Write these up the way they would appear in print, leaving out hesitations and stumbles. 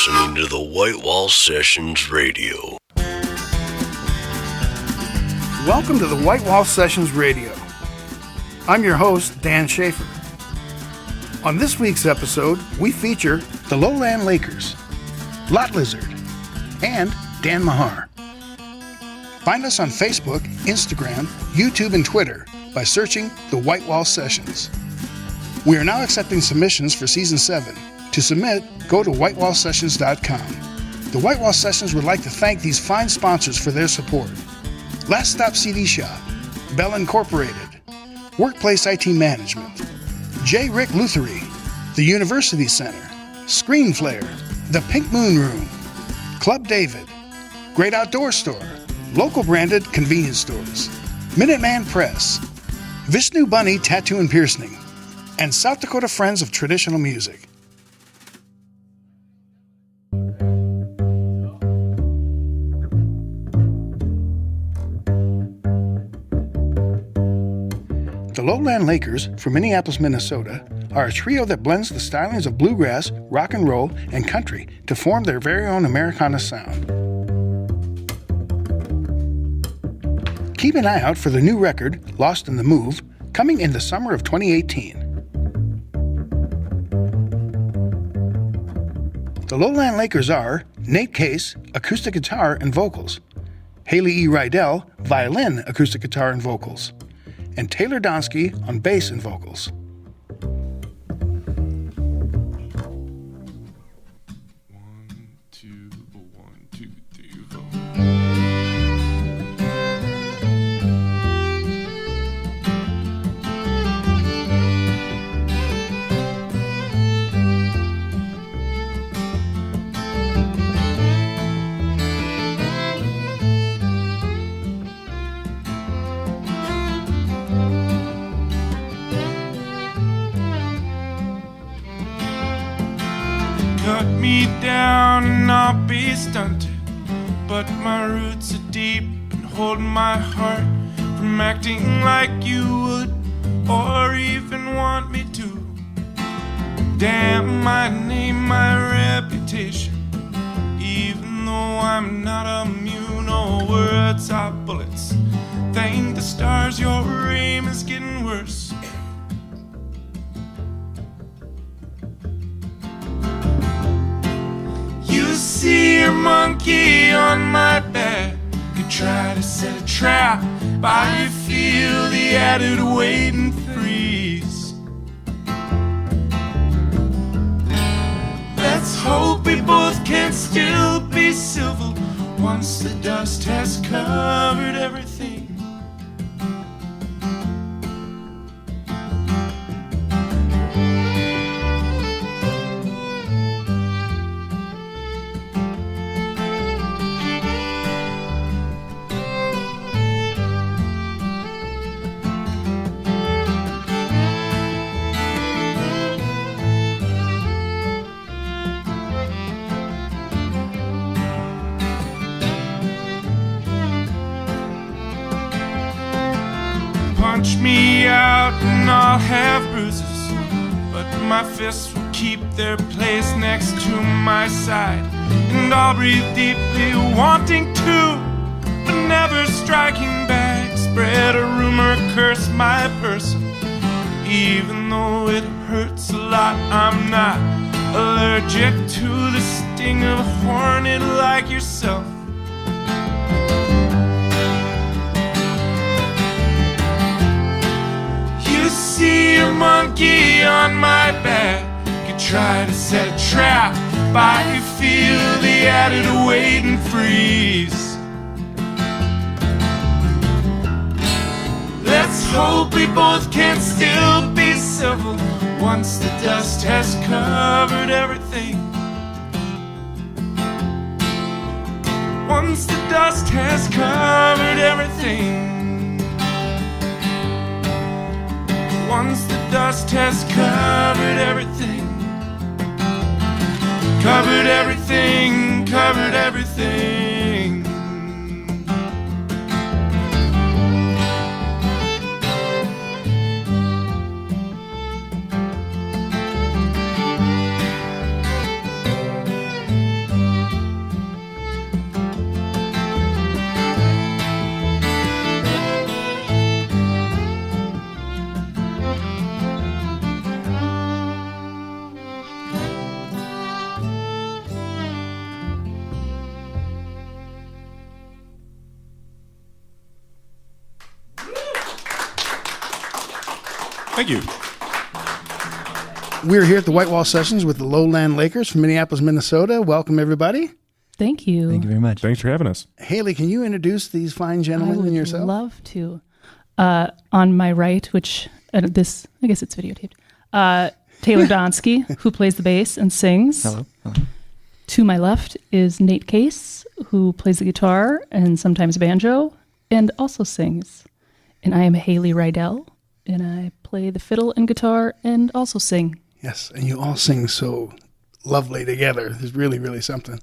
listening to the White Wall Sessions Radio. Welcome to the White Wall Sessions Radio. I'm your host, Dan Schaefer. On this week's episode, we feature the Lowland Lakers, Lot Lizard, and Dan Mahar. Find us on Facebook, Instagram, YouTube, and Twitter by searching the White Wall Sessions. We are now accepting submissions for Season 7. To submit, go to whitewallsessions.com. The White Wall Sessions would like to thank these fine sponsors for their support. Last Stop CD Shop, Bell Incorporated, Workplace IT Management, J. Rick Luthery, The University Center, Screen Flare, The Pink Moon Room, Club David, Great Outdoor Store, local branded convenience stores, Minuteman Press, Vishnu Bunny Tattoo and Piercing, and South Dakota Friends of Traditional Music. The Lowland Lakers from Minneapolis, Minnesota are a trio that blends the stylings of bluegrass, rock and roll, and country to form their very own Americana sound. Keep an eye out for their new record, Lost in the Move, coming in the summer of 2018. The Lowland Lakers are Nate Case, acoustic guitar and vocals, Haley E. Rydell, violin, acoustic guitar and vocals, and Taylor Donsky on bass and vocals. Cut me down and I'll be stunted, but my roots are deep and hold my heart from acting like you would or even want me to. Damn my name, my reputation, even though I'm not immune. Oh, words are bullets. Thank the stars your aim is getting worse. See a monkey on my back, could try to set a trap, but I feel the added weight and freeze. Let's hope we both can still be civil once the dust has covered everything. Punch me out and I'll have bruises, but my fists will keep their place next to my side. And I'll breathe deeply, wanting to, but never striking back. Spread a rumor, curse my person, even though it hurts a lot. I'm not allergic to the sting of a hornet like yourself. See a monkey on my back, could try to set a trap, but I feel the added weight and freeze. Let's hope we both can still be civil once the dust has covered everything. Once the dust has covered everything. Once the dust has covered everything. Covered everything, covered everything. Thank you. We're here at the White Wall Sessions with the Lowland Lakers from Minneapolis, Minnesota. Welcome, everybody. Thank you. Thank you very much. Thanks for having us. Haley, can you introduce these fine gentlemen and yourself? I would love to. On my right, which I guess it's videotaped, Taylor Donsky, who plays the bass and sings. Hello. To my left is Nate Case, who plays the guitar and sometimes banjo, and also sings. And I am Haley Rydell, and I play the fiddle and guitar and also sing. Yes, and you all sing so lovely together. There's really, really something.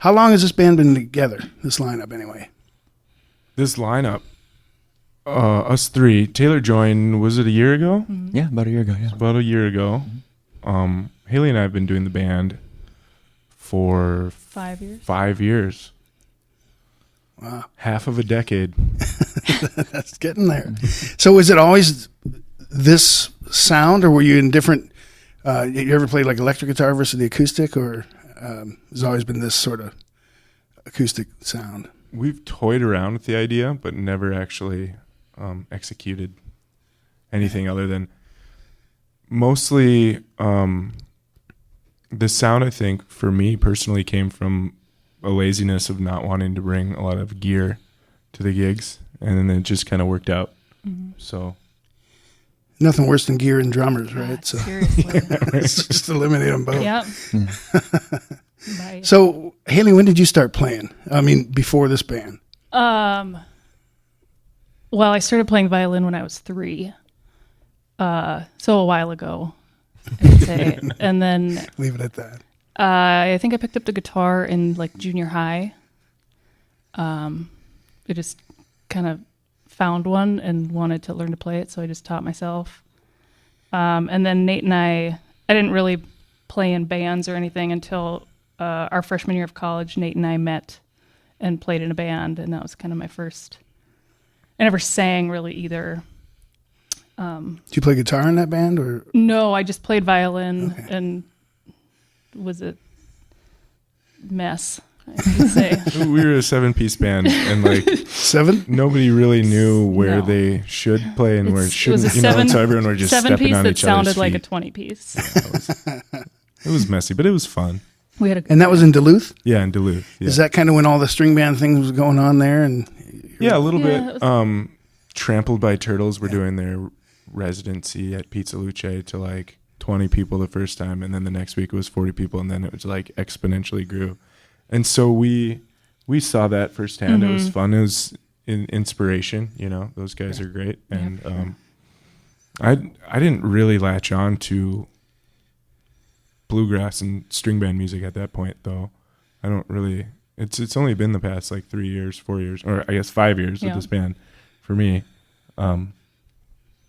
How long has this band been together, this lineup anyway? This lineup, us three, Taylor joined, was it a year ago? Mm-hmm. Yeah, about a year ago, yeah. About a year ago. Haley and I have been doing the band for 5 years. 5 years. Wow. Half of a decade. That's getting there. So is it always this sound, or were you in different, you ever played like electric guitar versus the acoustic, or has always been this sort of acoustic sound? We've toyed around with the idea, but never actually executed anything other than mostly the sound, I think, for me personally came from a laziness of not wanting to bring a lot of gear to the gigs, and then it just kind of worked out. Mm-hmm. So Nothing worse than gear and drummers, right? So Seriously. let's just eliminate them both. Yep. Bye. So, Haley, when did you start playing? I mean, before this band? Well, I started playing violin when I was 3. So a while ago, I'd say. And then Leave it at that. I think I picked up the guitar in like junior high. I just kind of found one and wanted to learn to play it, so I just taught myself. And then Nate and I didn't really play in bands or anything until our freshman year of college. Nate and I met and played in a band, and that was kind of my first. I never sang really either. Did you play guitar in that band, or? No, I just played violin Okay. and was a mess, I could say. we were a 7-piece band, and like 7? nobody really knew where No. they should play and where it It was shouldn't. a So everyone were just stepping 7-piece on that each other's sounded like a feet. 20-piece. It was messy, but it was fun. We had a And that was in Duluth? Yeah, in Duluth. Yeah. Is that kind of when all the string band things was going on there? And Yeah, a little Yeah, bit. it Trampled by Turtles were doing their residency at Pizza Luce to like 20 people the first time, and then the next week it was 40 people, and then it was like exponentially grew. And so we saw that firsthand. It was fun. It was inspiration. You know, those guys are great. And I didn't really latch on to bluegrass and string band music at that point, though. I don't really. It's only been the past like 3 years, 4 years, or I guess 5 years with this band for me.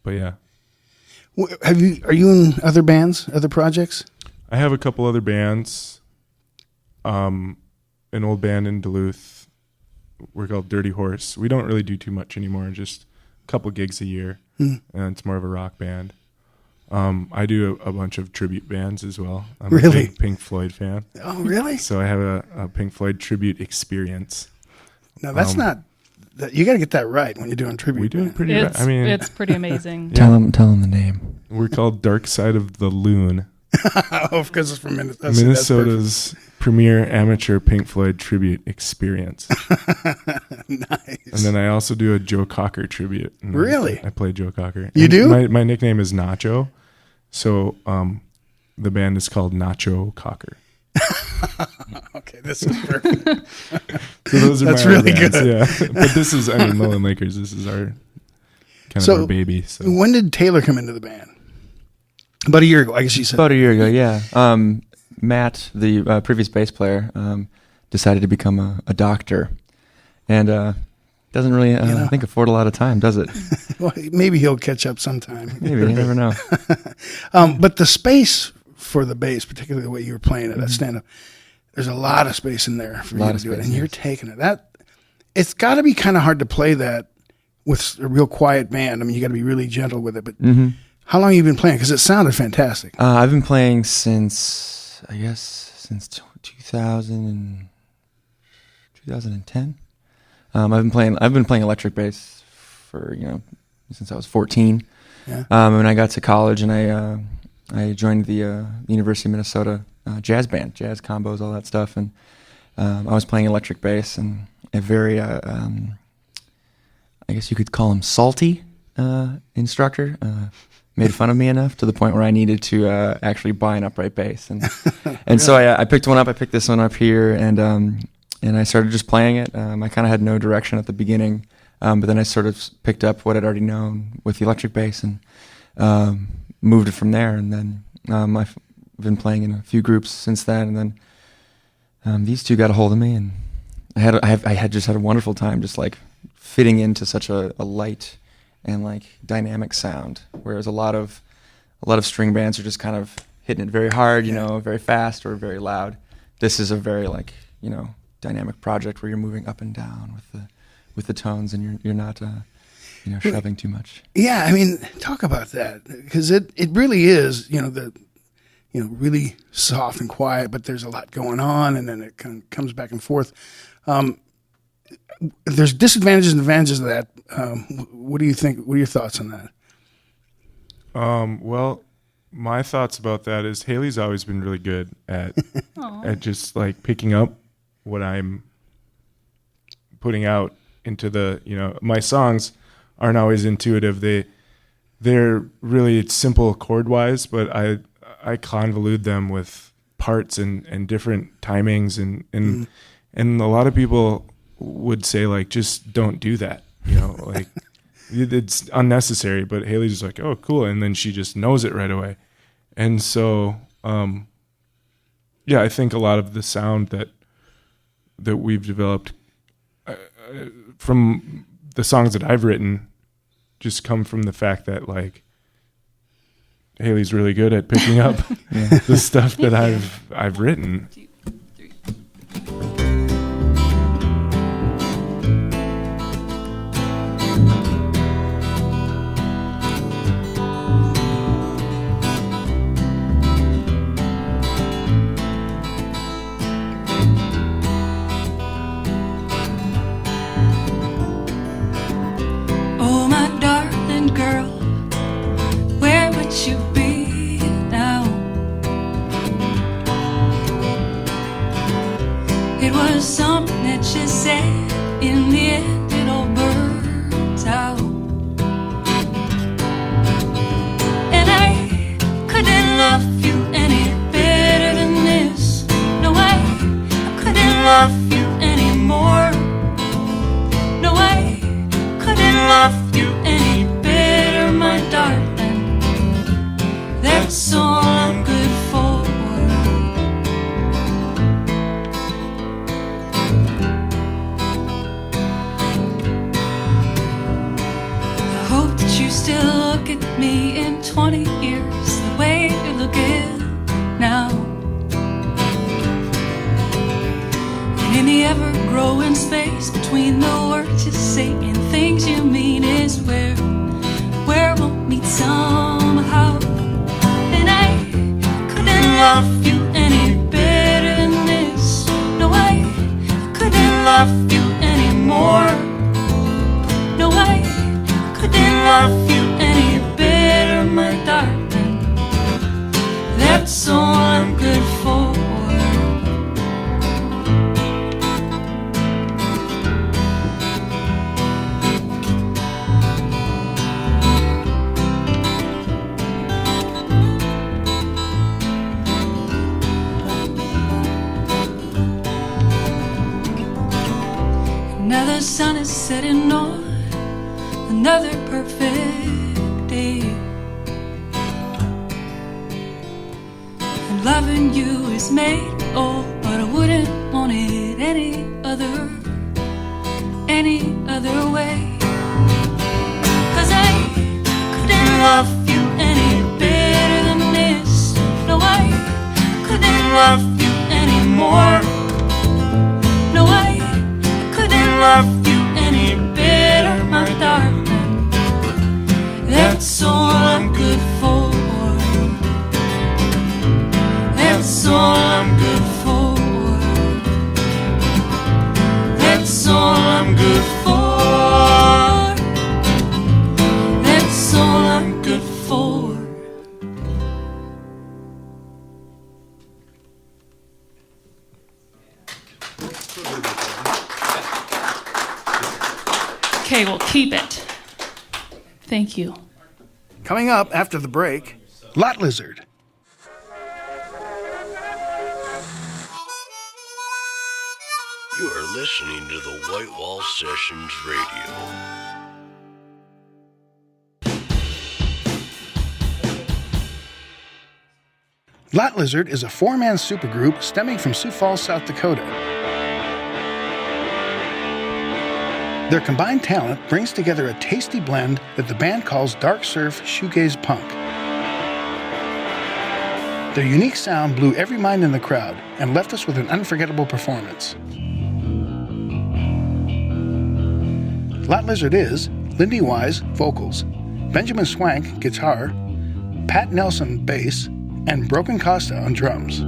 But yeah, are you in other bands, other projects? I have a couple other bands. An old band in Duluth. We're called Dirty Horse. We don't really do too much anymore, just a couple gigs a year. And it's more of a rock band. I do a bunch of tribute bands as well. I'm a Really? big Pink Floyd fan. Oh, really? So I have a Pink Floyd tribute experience. No, that's not. You got to get that right when you're doing tribute. We do it band. pretty right. I mean, it's pretty amazing. Tell him the name. we're called Dark Side of the Loon. Oh, because it's from Minnesota. Minnesota's premier amateur Pink Floyd tribute experience. Nice. And then I also do a Joe Cocker tribute. And Really? I play Joe Cocker. You And do? My nickname is Nacho. So the band is called Nacho Cocker. Okay, this is perfect. So those are That's my other really bands, good. Yeah. But this is, Lowland Lakers. This is our kind of our baby. So When did Taylor come into the band? About a year ago, I guess you said. About a year ago, yeah. Matt, the previous bass player, decided to become a doctor, and doesn't really, I think, afford a lot of time, does it? Well, maybe he'll catch up sometime. Maybe, you never know. But the space for the bass, particularly the way you were playing it at stand-up, there's a lot of space in there for you to do it, and you're taking it. It's got to be kind of hard to play that with a real quiet band. I mean, you got to be really gentle with it. But how long have you been playing? Because it sounded fantastic. I've been playing since 2010. I've been playing electric bass for since I was 14. Yeah. And I got to college, and I joined the University of Minnesota jazz band, jazz combos, all that stuff, and I was playing electric bass, and a very, I guess you could call him salty instructor made fun of me enough to the point where I needed to actually buy an upright bass, and so I picked one up. I picked this one up here, and I started just playing it. I kind of had no direction at the beginning, but then I sort of picked up what I'd already known with the electric bass and moved it from there. And then I've been playing in a few groups since then. And then these two got a hold of me, and I had just had a wonderful time, just like fitting into such a light and like dynamic sound, whereas a lot of string bands are just kind of hitting it very hard, you know, very fast or very loud. This is a very like, you know, dynamic project where you're moving up and down with the tones, and you're not you know, shoving too much. Yeah, I mean, talk about that, because it really is, you know, really soft and quiet, but there's a lot going on, and then it kind of comes back and forth. There's disadvantages and advantages of that. What do you think? What are your thoughts on that? Well, my thoughts about that is Haley's always been really good at just like picking up what I'm putting out into the, you know, my songs aren't always intuitive. They're really simple chord wise, but I convolute them with parts and different timings and a lot of people would say like, just don't do that, you know, like it's unnecessary, but Haley's just like, oh, cool. And then she just knows it right away. And so, I think a lot of the sound that we've developed from the songs that I've written just come from the fact that like Haley's really good at picking up the stuff that I've written. 2, 3. Oh, my darling girl, where would you be now? It was something that you said, in the end it all burns out. And I couldn't love you any better than this. No, I couldn't love you anymore. No, I couldn't love you any better, my darling. That's all I'm good for. I hope that you still look at me in 20 years the way you look at now. And in the ever-growing space between the words you say and things you mean is where we'll meet somehow. And I couldn't love you any better than this. No, I couldn't love you anymore. No, I couldn't love you any better, my darling. That's all I'm good for. Now the sun is setting on another perfect day, and loving you is made, oh, but I wouldn't want it any other way. 'Cause I couldn't love you any better than this. No, I couldn't love you anymore. No, I couldn't love you any better, my darling. That's all I'm good for. That's all I'm good for. That's all I'm good for. That's all I'm good Keep it. Thank you. Coming up after the break, Lot Lizard. You are listening to the White Wall Sessions Radio. Lot Lizard is a four-man supergroup stemming from Sioux Falls, South Dakota. Their combined talent brings together a tasty blend that the band calls dark surf shoegaze punk. Their unique sound blew every mind in the crowd and left us with an unforgettable performance. Lot Lizard is Lindy Wise, vocals, Benjamin Swank, guitar, Pat Nelson, bass, and Broken Costa on drums.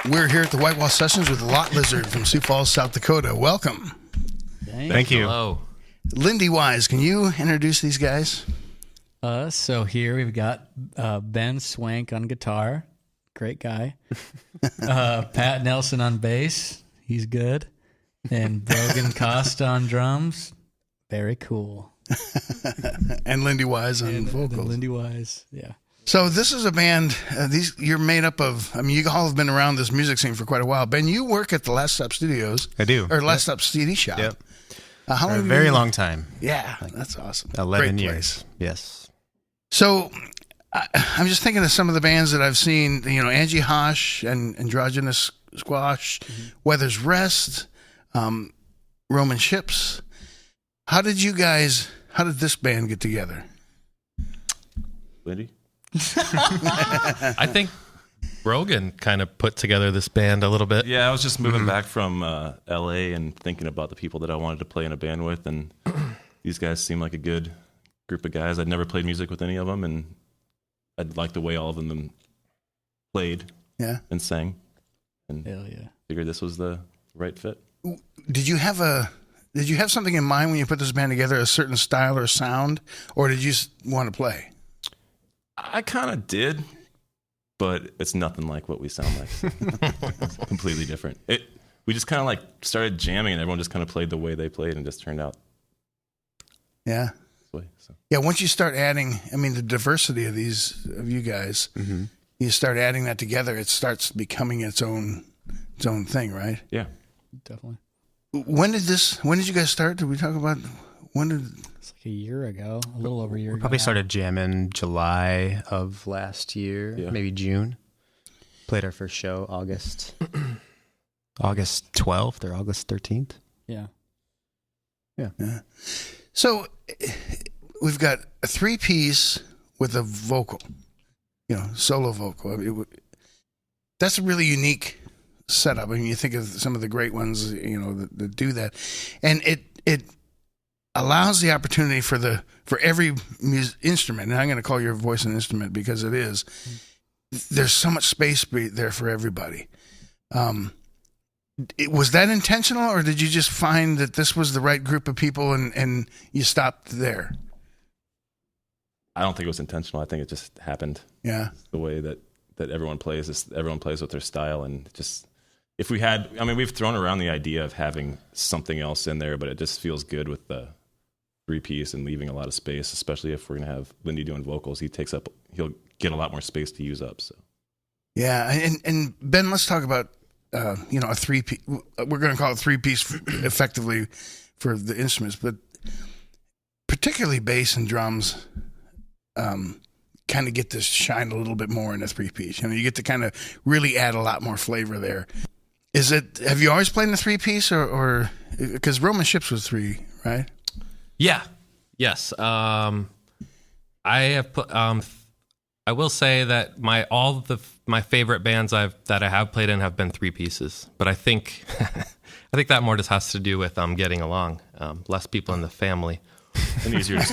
We're here at the White Wall Sessions with Lot Lizard from Sioux Falls, South Dakota. Welcome. Thank you. Hello. Lindy Wise, can you introduce these guys? So here we've got Ben Swank on guitar. Great guy. Pat Nelson on bass. He's good. And Brogan Costa on drums. Very cool. And Lindy Wise on vocals. Lindy Wise, yeah. So this is a band, you're made up of, I mean, you all have been around this music scene for quite a while. Ben, you work at the Last Stop Studios. I do. Or Last Stop CD Shop. Yep. How long For a have you very been- long time. Yeah, that's awesome. 11 Great years. place. Yes. So I'm just thinking of some of the bands that I've seen, Angie Hosh and Androgynous Squash, Weather's Rest, Roman Ships. How did this band get together? Lindy? I think Brogan kind of put together this band a little bit. Yeah, I was just moving back from LA and thinking about the people that I wanted to play in a band with, and these guys seem like a good group of guys. I'd never played music with any of them, and I liked the way all of them played and sang, and Hell yeah. figured this was the right fit. Did you have something in mind when you put this band together, a certain style or sound, or did you just want to play? I kind of did, but it's nothing like what we sound like. It's completely different. We just kind of like started jamming, and everyone just kind of played the way they played, and just turned out Yeah. this way. So. Yeah, once you start adding, the diversity of you guys, you start adding that together, it starts becoming its own thing, right? Yeah. Definitely. When did you guys start? Did we talk about It's like a year ago, a little over a year ago. Probably started jamming July of last year, maybe June. Played our first show August 12th or August 13th. Yeah. So we've got a 3-piece with a vocal, solo vocal. That's a really unique setup. You think of some of the great ones, that do that, and it allows the opportunity for every instrument. And I'm going to call your voice an instrument because it is. There's so much space there for everybody. Was that intentional, or did you just find that this was the right group of people and you stopped there? I don't think it was intentional. I think it just happened. Yeah. The way that everyone plays, everyone plays with their style, and just if we had, we've thrown around the idea of having something else in there, but it just feels good with the 3-piece and leaving a lot of space, especially if we're gonna have Lindy doing vocals. He'll get a lot more space to use up. So. Yeah, and Ben, let's talk about a 3-piece. We're going to call it 3-piece effectively for the instruments, but particularly bass and drums kind of get to shine a little bit more in a 3-piece. You get to kind of really add a lot more flavor there. Have you always played in a 3-piece, or because Roman Ships was 3, right? Yeah. Yes. I have put. I will say that my favorite bands that I have played in have been 3-pieces, but I think that more just has to do with getting along, less people in the family, and easier to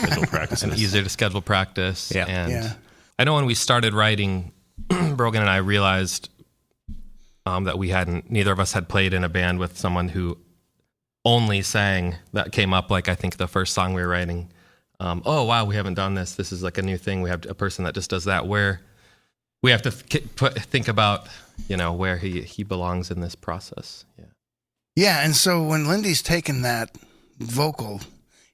schedule practice. Yeah. And Yeah. I know when we started writing, Brogan and I realized that neither of us had played in a band with someone who only sang. That came up like I think the first song we were writing. Oh wow, we haven't done this. This is like a new thing. We have a person that just does that. Where we have to think about where he belongs in this process. Yeah. Yeah, and so when Lindy's taken that vocal,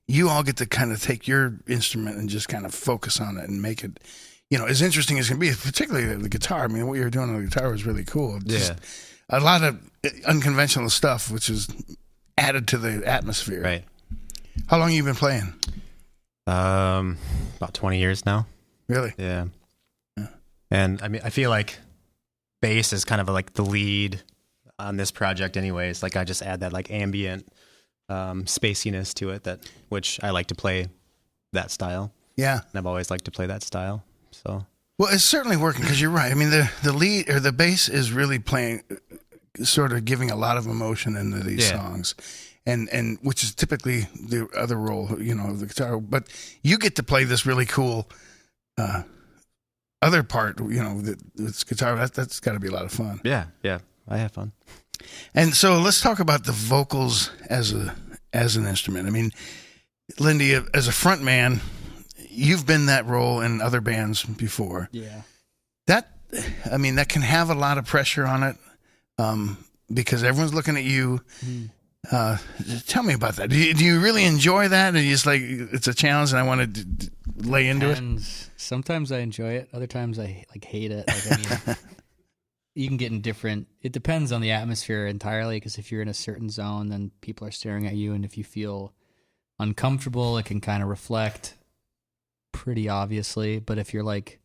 you all get to kind of take your instrument and just kind of focus on it and make it, as interesting as it can be, particularly the guitar. What you were doing on the guitar was really cool. Just a lot of unconventional stuff, which is added to the atmosphere. Right. How long have you been playing? About 20 years now. Really? Yeah. And I feel like bass is kind of like the lead on this project anyways. Like I just add that like ambient spaciness to it, which I like to play that style. Yeah. And I've always liked to play that style. So. Well, it's certainly working because you're right. The lead or the bass is really playing, sort of giving a lot of emotion into these songs. And which is typically the other role, of the guitar. But you get to play this really cool other part, with guitar. That's got to be a lot of fun. Yeah. I have fun. And so let's talk about the vocals as an instrument. I mean, Lindy, as a front man, you've been that role in other bands before. Yeah. That can have a lot of pressure on it because everyone's looking at you. Tell me about that. Do you really enjoy that? And you just like, it's a challenge and I want to lay into it? Sometimes I enjoy it. Other times I hate it. Like, I mean, you can get in different, it depends on the atmosphere entirely, because if you're in a certain zone, then people are staring at you. And if you feel uncomfortable, it can kind of reflect pretty obviously. But if you're like,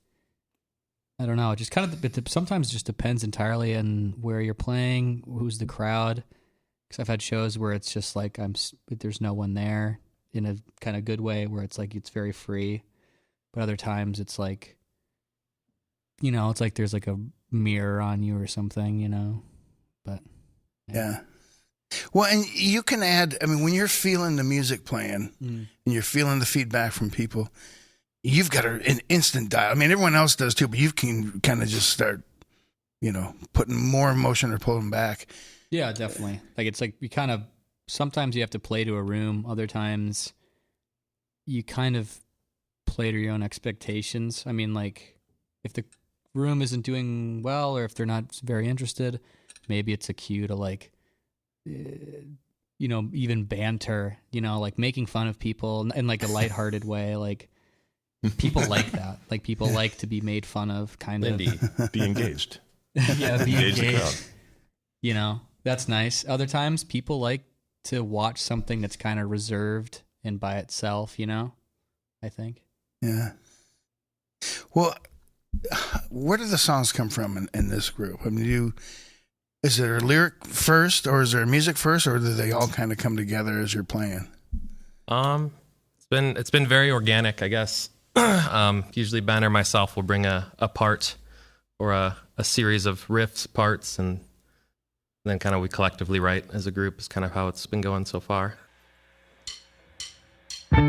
I don't know, it just kind of, sometimes it just depends entirely on where you're playing, who's the crowd. Because I've had shows where it's just like there's no one there in a kind of good way, where it's like it's very free. But other times it's like, it's like there's like a mirror on you or something, But yeah. Well, and you can add, I mean, when you're feeling the music playing and you're feeling the feedback from people, you've got an instant dial. I mean, everyone else does too, but you can kind of just start, putting more emotion or pulling back. Yeah, definitely. Like, it's like you kind of, sometimes you have to play to a room. Other times you kind of play to your own expectations. I mean, like, if the room isn't doing well or if they're not very interested, maybe it's a cue to like, even banter, like making fun of people in like a lighthearted way. Like, people like that. Like, people like to be made fun of, kind of. Be engaged. Yeah, be Engage the engaged. crowd. That's nice. Other times people like to watch something that's kind of reserved and by itself, I think. Yeah. Well, where do the songs come from in this group? I mean, is there a lyric first or is there music first, or do they all kind of come together as you're playing? It's been very organic, I guess. Usually Ben or myself will bring a part or a series of riffs, parts, and then kind of we collectively write as a group is kind of how it's been going so far. So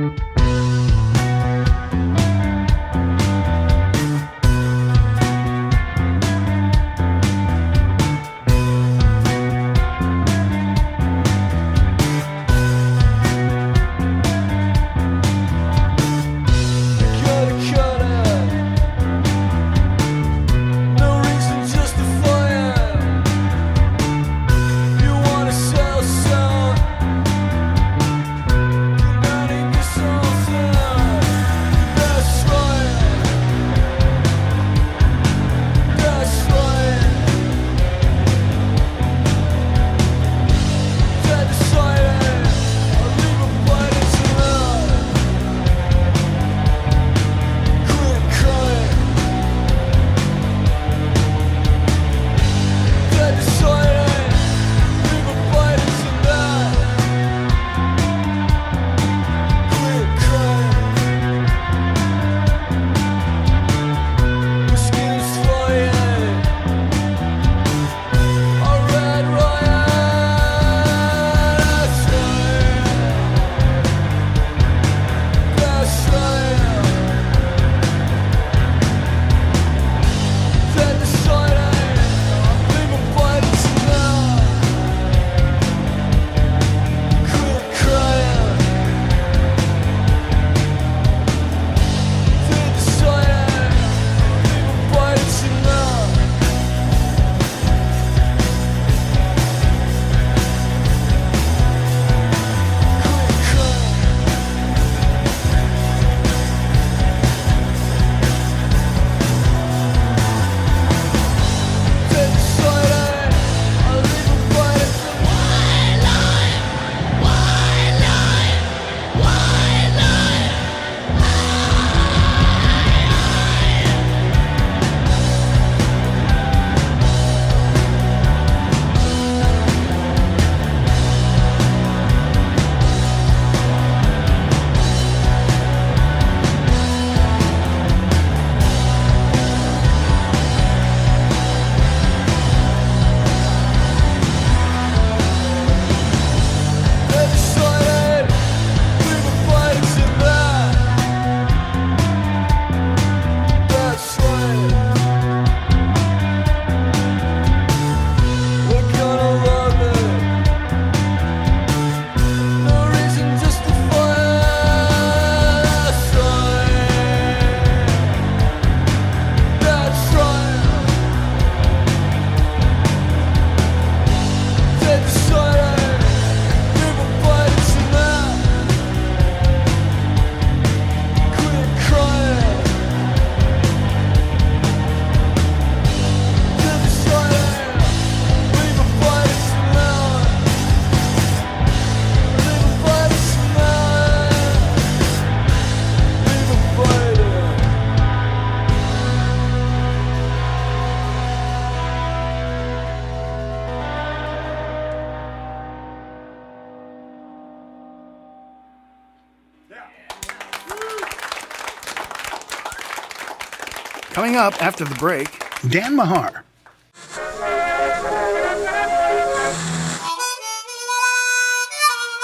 Coming up after the break, Dan Mahar.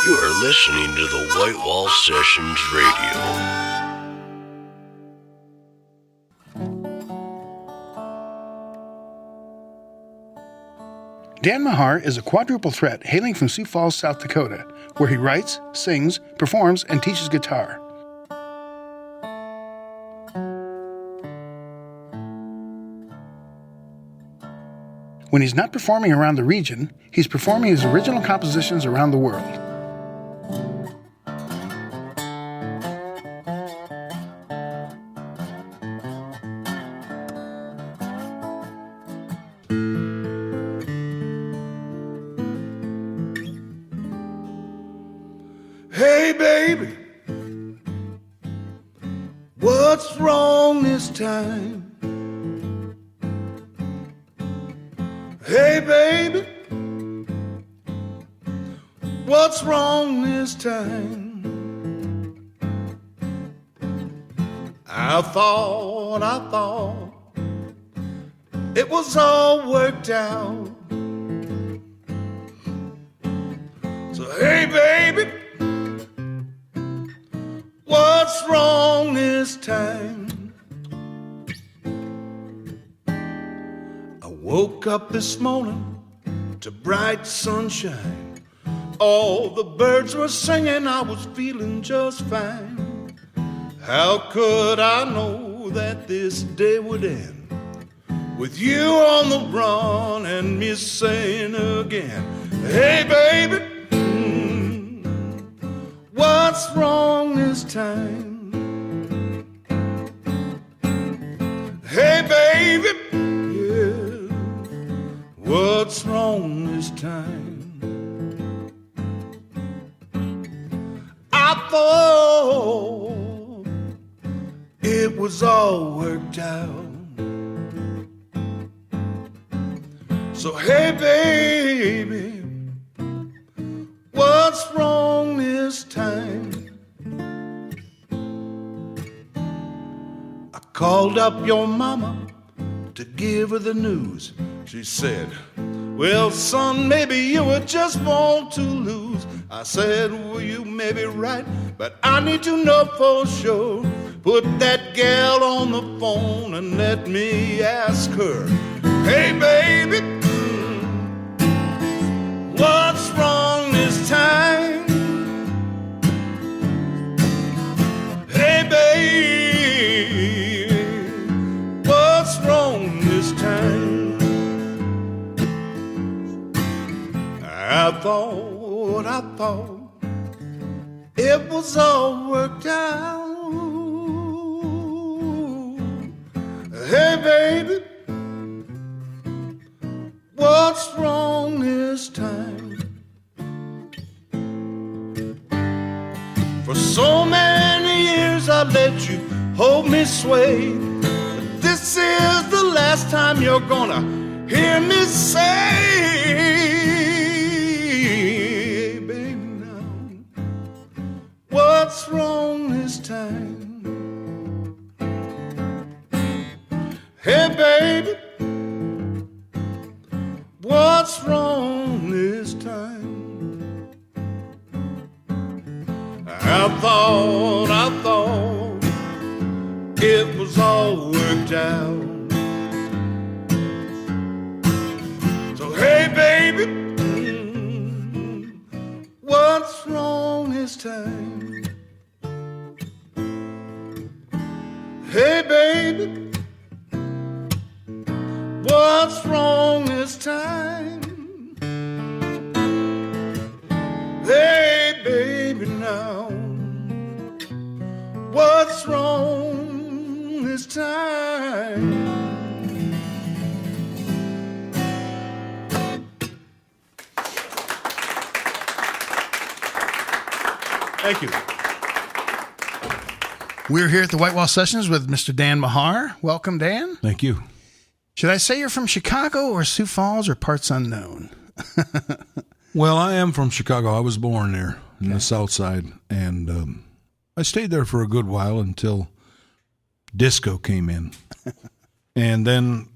You are listening to the White Wall Sessions Radio. Dan Mahar is a quadruple threat hailing from Sioux Falls, South Dakota, where he writes, sings, performs, and teaches guitar. When he's not performing around the region, he's performing his original compositions around the world. Hey baby, what's wrong this time? Hey baby, what's wrong this time? I thought it was all worked out. So hey baby, what's wrong this time? I woke up this morning to bright sunshine. All the birds were singing, I was feeling just fine. How could I know that this day would end with you on the run and me saying again, hey baby, what's wrong this time? Hey baby, yeah, what's wrong this time? I thought it was all worked out. So hey baby, what's wrong this time? I called up your mama to give her the news. She said, well, son, maybe you would just want to lose. I said, well, you may be right, but I need to know for sure. Put that gal on the phone and let me ask her, hey, baby, what's wrong this time? Hey, baby, what's wrong this time? I thought it was all worked out. Hey, baby, what's wrong this time? For so many years I let you hold me sway, but this is the last time you're gonna hear me say, baby, now, what's wrong this time? Hey, baby, what's wrong this time? I thought it was all worked out. So hey, baby, what's wrong this time? Hey, baby, what's wrong this time? Hey, baby, now, what's wrong this time? Thank you. We're here at the White Wall Sessions with Mr. Dan Mahar. Welcome, Dan. Thank you. Should I say you're from Chicago or Sioux Falls or parts unknown? Well, I am from Chicago. I was born there in the South Side, and I stayed there for a good while until disco came in. And then,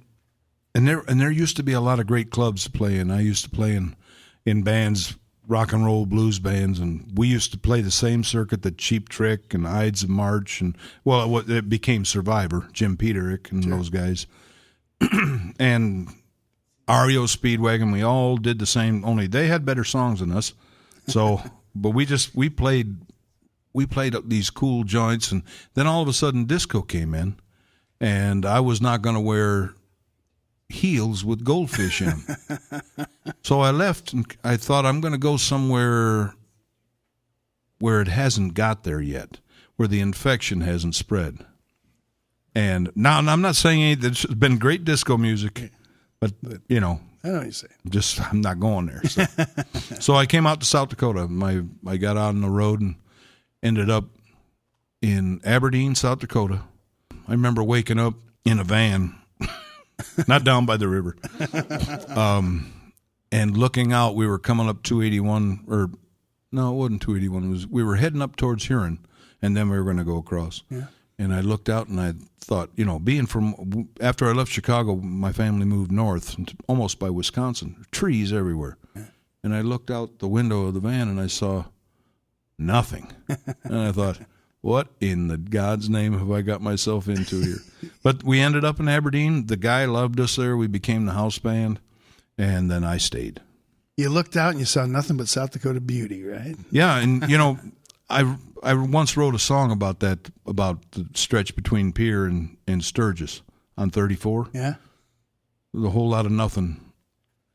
and there used to be a lot of great clubs to play in. I used to play in bands, rock and roll blues bands, and we used to play the same circuit that Cheap Trick and Ides of March, and it became Survivor, Jim Peterick and those guys, and REO Speedwagon. We all did the same, only they had better songs than us. So, but we played these cool joints, and then all of a sudden disco came in, and I was not going to wear heels with goldfish in them. So I left, and I thought I'm going to go somewhere where it hasn't got there yet, where the infection hasn't spread. And now, I'm not saying there's been great disco music, but you know, I know what you say. I'm not going there. So, so I came out to South Dakota. I got out on the road and ended up in Aberdeen, South Dakota. I remember waking up in a van, not down by the river, and looking out. We were coming up 281, or no, it wasn't 281. We were heading up towards Huron, and then we were going to go across. Yeah. And I looked out and I thought, you know, after I left Chicago, my family moved north, almost by Wisconsin, trees everywhere. Yeah. And I looked out the window of the van and I saw nothing. And I thought, what in the God's name have I got myself into here? But we ended up in Aberdeen. The guy loved us there. We became the house band, and then I stayed. You looked out and you saw nothing but South Dakota beauty, right? Yeah, and you know, I once wrote a song about that, about the stretch between Pierre and Sturgis on 34. Yeah. There's a whole lot of nothing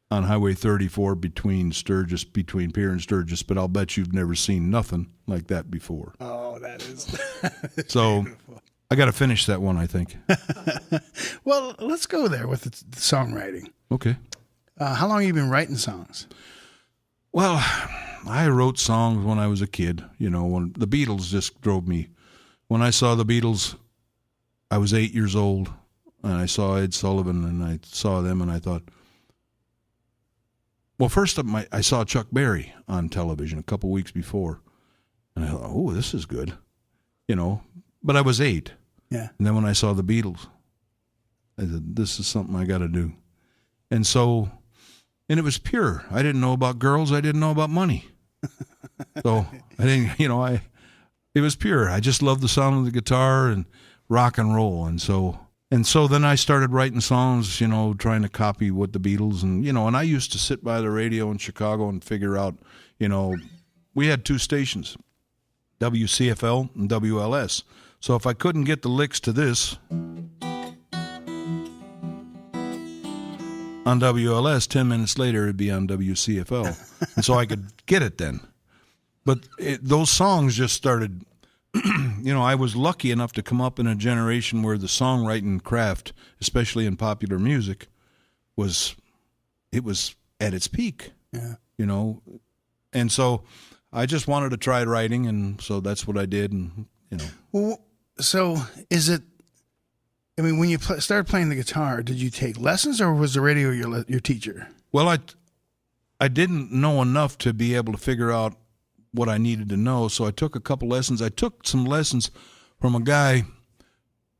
on Highway 34 between Pierre and Sturgis, but I'll bet you've never seen nothing like that before. Oh, that is so beautiful. I got to finish that one, I think. Well, let's go there with the songwriting. Okay. How long have you been writing songs? Well, I wrote songs when I was a kid. You know, when the Beatles just drove me. When I saw the Beatles, I was 8 years old, and I saw Ed Sullivan, and I saw them, and I thought, well, first I saw Chuck Berry on television a couple weeks before, and I thought, oh, this is good, you know. But I was 8. Yeah. And then when I saw the Beatles, I said, this is something I got to do. And so, and it was pure. I didn't know about girls. I didn't know about money. So I didn't, you know, it was pure. I just loved the sound of the guitar and rock and roll. And so then I started writing songs, you know, trying to copy what the Beatles, and, you know, and I used to sit by the radio in Chicago and figure out, you know, we had 2 stations, WCFL and WLS. So if I couldn't get the licks to this on WLS, 10 minutes later it'd be on WCFL. And so I could get it then. But those songs just started, you know, I was lucky enough to come up in a generation where the songwriting craft, especially in popular music, was at its peak. Yeah. You know. And so I just wanted to try writing, and so that's what I did, and, you know. Well, so is it, I mean, when you started playing the guitar, did you take lessons, or was the radio your teacher? Well, I didn't know enough to be able to figure out what I needed to know, so I took a couple lessons. I took some lessons from a guy who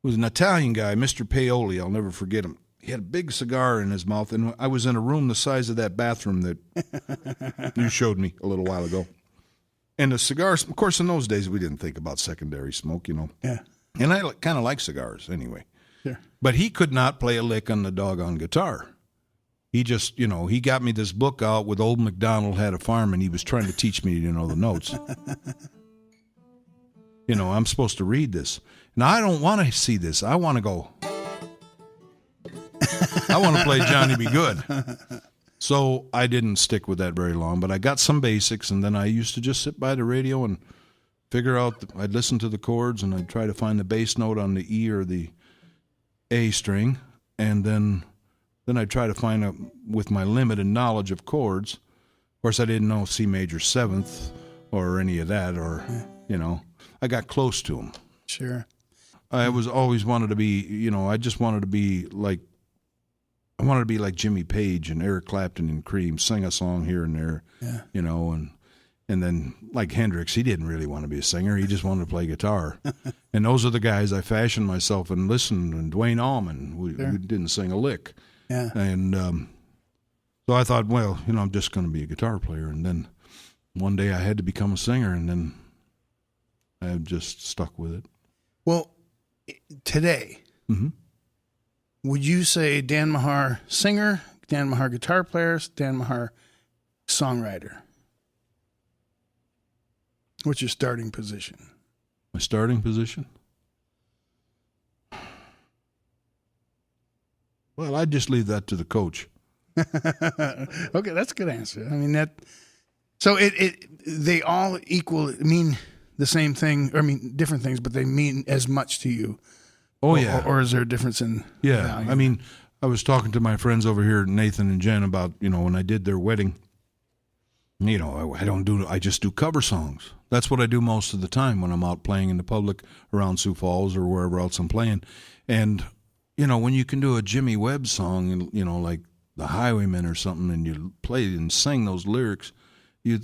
was an Italian guy, Mr. Paoli. I'll never forget him. He had a big cigar in his mouth, and I was in a room the size of that bathroom that you showed me a little while ago. And the cigars, of course, in those days, we didn't think about secondary smoke, you know. Yeah. And I kind of like cigars anyway. Sure. But he could not play a lick on the doggone guitar. He just, you know, he got me this book out with Old MacDonald Had a Farm, and he was trying to teach me, you know, the notes. You know, I'm supposed to read this. Now, I don't want to see this. I want to go. I want to play Johnny Be Good. So I didn't stick with that very long, but I got some basics, and then I used to just sit by the radio and figure out, I'd listen to the chords, and I'd try to find the bass note on the E or the A string, and then I'd try to find out, with my limited knowledge of chords. Of course, I didn't know C major 7th or any of that, or, you know, I got close to them. Sure. I was always wanted to be, you know, I wanted to be like Jimmy Page and Eric Clapton and Cream, sing a song here and there, you know, And then, like Hendrix, he didn't really want to be a singer. He just wanted to play guitar. And those are the guys I fashioned myself and listened. And Dwayne Allman, who didn't sing a lick. Yeah. And so I thought, well, I'm just going to be a guitar player. And then one day I had to become a singer, and then I just stuck with it. Well, today, would you say Dan Mahar singer, Dan Mahar guitar player, Dan Mahar songwriter? What's your starting position? My starting position? Well, I'd just leave that to the coach. Okay, that's a good answer. I mean, so they all mean the same thing, or different things, but they mean as much to you. Oh, yeah. Or is there a difference in value? I mean, I was talking to my friends over here, Nathan and Jen, about, when I did their wedding, I just do cover songs. That's what I do most of the time when I'm out playing in the public around Sioux Falls or wherever else I'm playing. And, when you can do a Jimmy Webb song, like The Highwaymen or something, and you play and sing those lyrics, you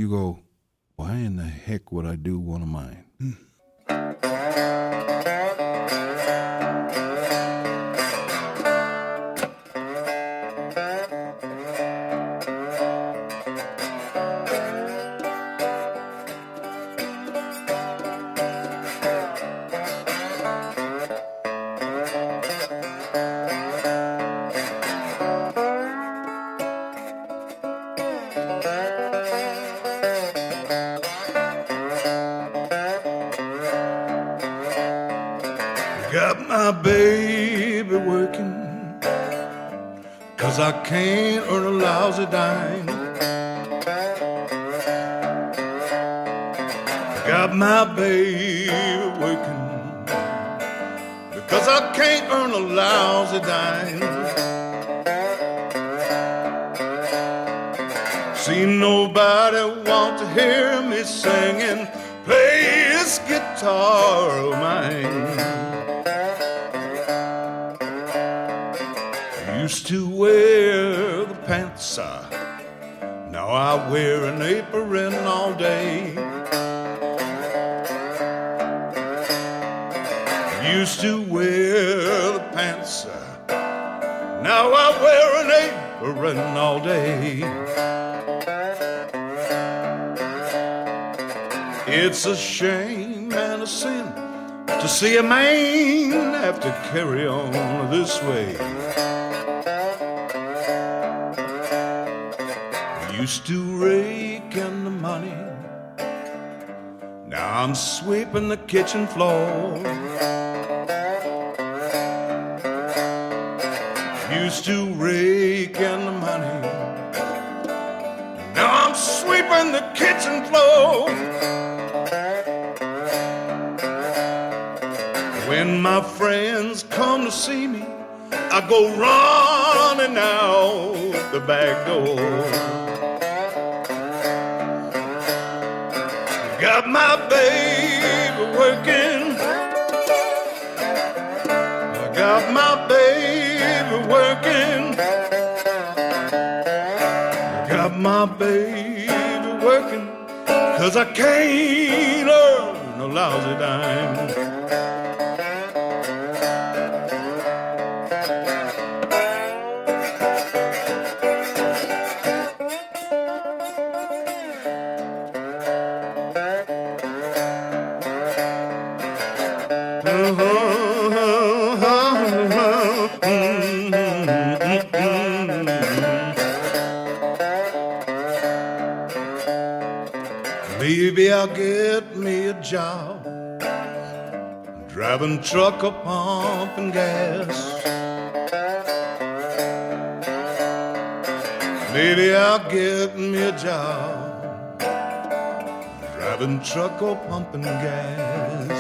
go, why in the heck would I do one of mine? Got my baby working, 'cause I can't earn a lousy dime. Got my baby working, because I can't earn a lousy dime. See, nobody want to hear me singing, play this guitar of mine. Used to wear the pants, now I wear an apron all day. Used to wear the pants, now I wear an apron all day. It's a shame and a sin to see a man have to carry on this way. Used to rake in the money, now I'm sweeping the kitchen floor. Used to rake in the money, now I'm sweeping the kitchen floor. When my friends come to see me, I go running out the back door. Got my baby working, I got my baby working, I got my baby working, 'cause I can't earn a lousy dime. Maybe I'll get me a job driving truck or pumping gas. Maybe I'll get me a job driving truck or pumping gas.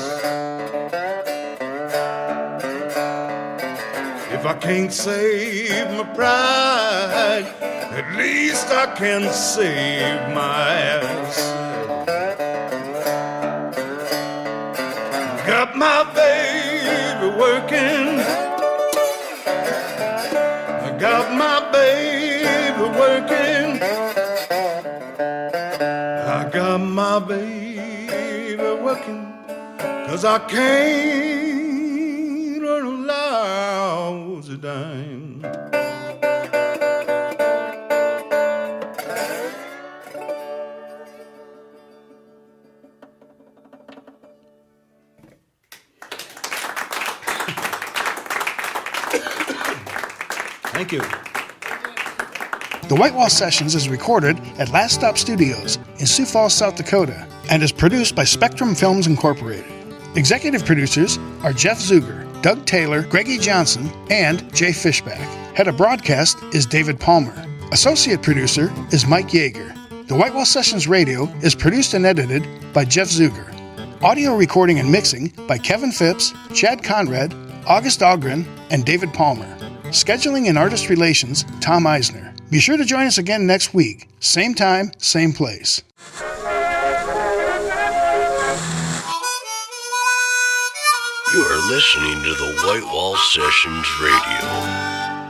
If I can't save my pride, at least I can save my ass. Got my baby working, I got my baby working, my baby working, 'cause I can't earn a lousy dime. Thank you. The White Wall Sessions is recorded at Last Stop Studios in Sioux Falls, South Dakota, and is produced by Spectrum Films Incorporated. Executive producers are Jeff Zuger, Doug Taylor, Greggy Johnson, and Jay Fishback. Head of broadcast is David Palmer. Associate producer is Mike Yeager. The White Wall Sessions Radio is produced and edited by Jeff Zuger. Audio recording and mixing by Kevin Phipps, Chad Conrad, August Ogren, and David Palmer. Scheduling and artist relations, Tom Eisner. Be sure to join us again next week. Same time, same place. You are listening to the White Wall Sessions Radio.